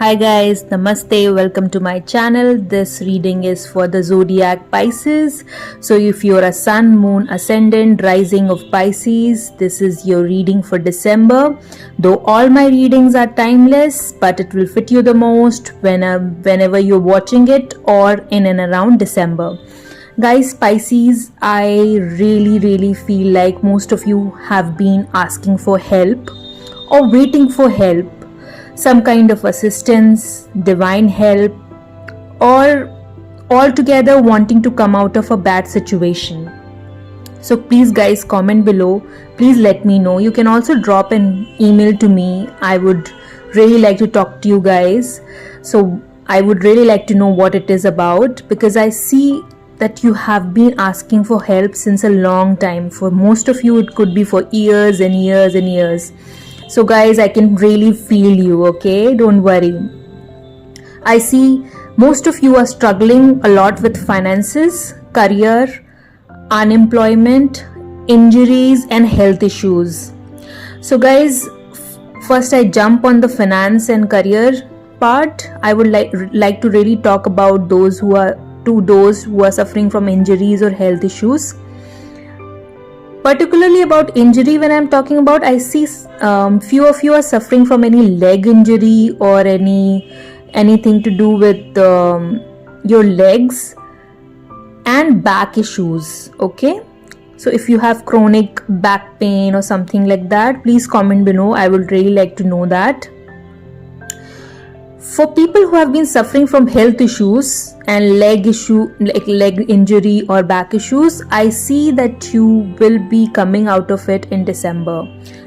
Hi guys, Namaste, welcome to my channel. This reading is for the zodiac Pisces. So if you're a sun, moon, ascendant, rising of Pisces, this is your reading for December. Though all my readings are timeless, but it will fit you the most whenever you're watching it or in and around December. Guys, Pisces, I really feel like most of you have been asking for help or waiting for help, some kind of assistance, divine help, or altogether wanting to come out of a bad situation. So please guys, comment below. Please let me know. You can also drop an email to me. I would really like to talk to you guys. So I would really like to know what it is about, because I see that you have been asking for help since a long time. For most of you, it could be for years and years and years. So guys, I can really feel you, okay? Don't worry. I see most of you are struggling a lot with finances, career, unemployment, injuries and health issues. So guys, first I jump on the finance and career part. I would like to really talk about those who are suffering from injuries or health issues. Particularly about injury, when I'm talking about, I see few of you are suffering from any leg injury or anything to do with your legs and back issues. Okay, so if you have chronic back pain or something like that, please comment below. I would really like to know that. For people who have been suffering from health issues and leg injury or back issues, I see that you will be coming out of it in December.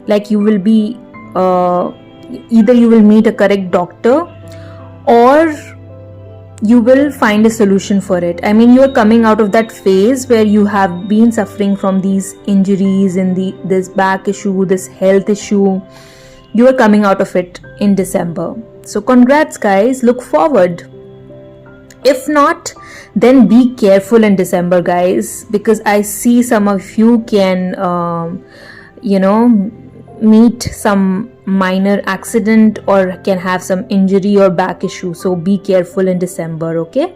Like you will be either you will meet a correct doctor or you will find a solution for it. I mean, you are coming out of that phase where you have been suffering from these injuries and this back issue, this health issue. You are coming out of it in December. So congrats guys, look forward. If not, then be careful in December guys, because I see some of you can meet some minor accident or can have some injury or back issue. So be careful in December, okay?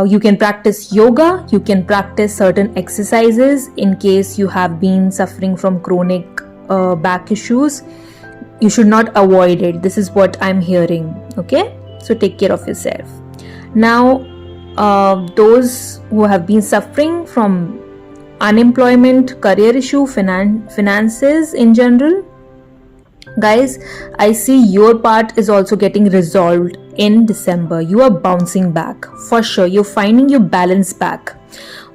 You can practice yoga, you can practice certain exercises in case you have been suffering from chronic back issues. You should not avoid it. This is what I'm hearing. Okay, so take care of yourself. Now those who have been suffering from unemployment, career issue, finances in general, guys, I see your part is also getting resolved in December. You are bouncing back for sure. You're finding your balance back.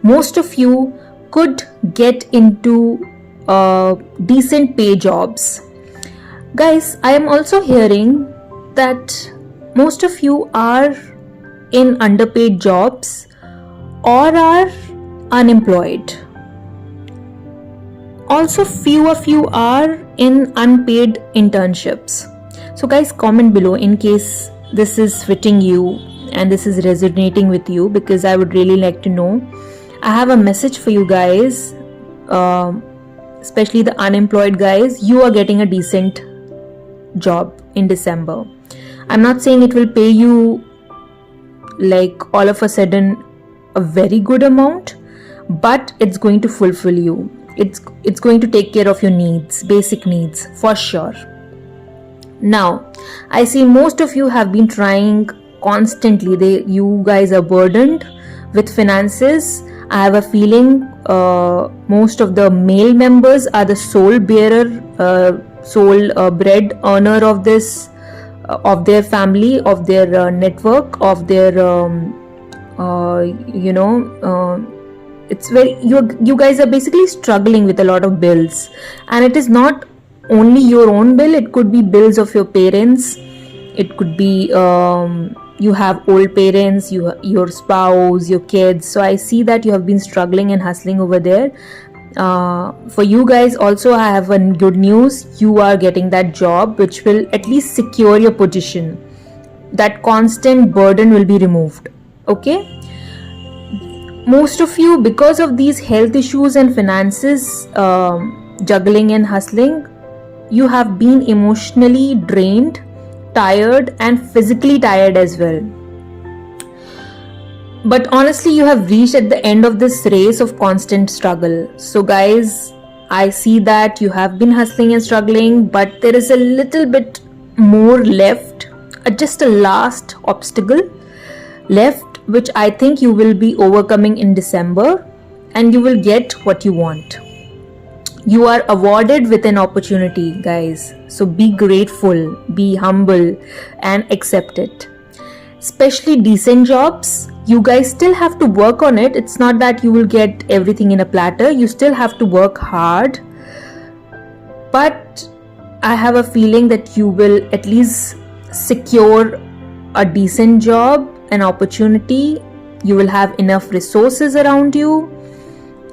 Most of you could get into decent pay jobs. Guys, I am also hearing that most of you are in underpaid jobs or are unemployed. Also, few of you are in unpaid internships. So guys, comment below in case this is fitting you and this is resonating with you, because I would really like to know. I have a message for you guys, especially the unemployed guys. You are getting a decent job in December. I'm not saying it will pay you like all of a sudden a very good amount, but it's going to fulfill you. It's going to take care of your needs, basic needs for sure. Now, I see most of you have been trying constantly. You guys are burdened with finances. I have a feeling most of the male members are the sole bearer, sole bread earner of this, of their family, of their network, of their it's very, you guys are basically struggling with a lot of bills, and it is not only your own bill. It could be bills of your parents. It could be you have old parents, your spouse, your kids. So I see that you have been struggling and hustling over there. For you guys also, I have a good news. You are getting that job which will at least secure your position. That constant burden will be removed. Okay, most of you, because of these health issues and finances, juggling and hustling, you have been emotionally drained tired and physically tired as well. But honestly, you have reached at the end of this race of constant struggle. So guys, I see that you have been hustling and struggling, but there is a little bit more left, just a last obstacle left, which I think you will be overcoming in December, and you will get what you want. You are awarded with an opportunity, guys. So be grateful, be humble, and accept it. Especially decent jobs, you guys still have to work on it. It's not that you will get everything in a platter. You still have to work hard. But I have a feeling that you will at least secure a decent job, an opportunity. You will have enough resources around you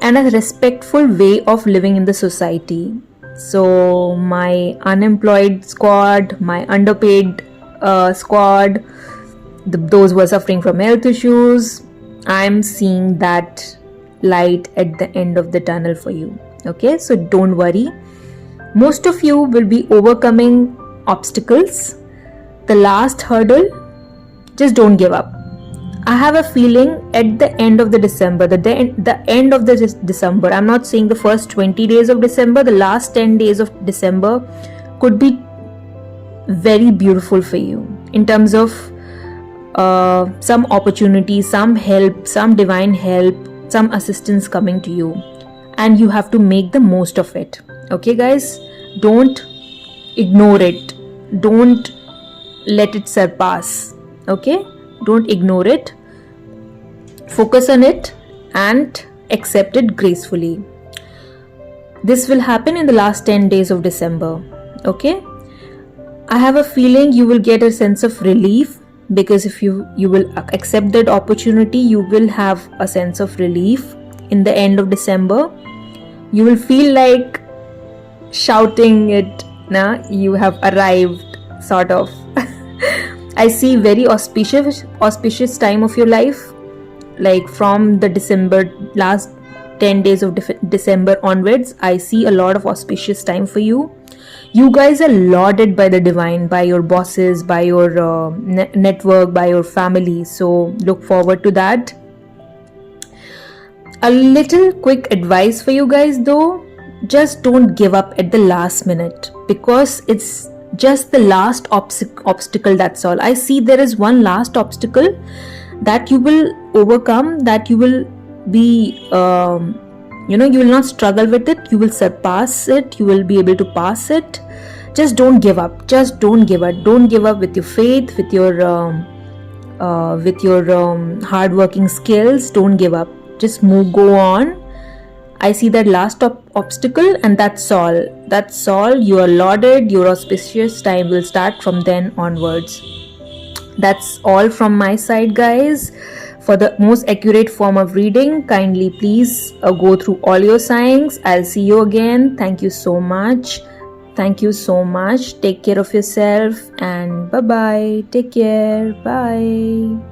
and a respectful way of living in the society. So my unemployed squad, my underpaid squad, those who are suffering from health issues, I'm seeing that light at the end of the tunnel for you. Okay, so don't worry. Most of you will be overcoming obstacles. The last hurdle, just don't give up. I have a feeling at the end of the December, the end of the December, I'm not saying the first 20 days of December, the last 10 days of December could be very beautiful for you in terms of some opportunity, some help, some divine help, some assistance coming to you, and you have to make the most of it. Okay guys, don't ignore it, don't let it surpass. Okay, don't ignore it, focus on it and accept it gracefully. This will happen in the last 10 days of December. Okay, I have a feeling you will get a sense of relief, because if you will accept that opportunity, you will have a sense of relief in the end of December. You will feel like shouting it, you have arrived, sort of. I see very auspicious time of your life, like from the December, last 10 days of December onwards. I see a lot of auspicious time for you. You guys are lauded by the divine, by your bosses, by your network, by your family. So look forward to that. A little quick advice for you guys though, just don't give up at the last minute, because it's just the last obstacle, that's all. I see there is one last obstacle that you will overcome, that you will be you will not struggle with it, you will surpass it, you will be able to pass it. Just don't give up, just don't give up. Don't give up with your faith, with your hard working skills. Don't give up, just go on. I see that last obstacle, and that's all. You are lauded. Your auspicious time will start from then onwards. That's all from my side, guys. For the most accurate form of reading, kindly please go through all your signs. I'll see you again. Thank you so much. Thank you so much. Take care of yourself, and bye bye. Take care. Bye.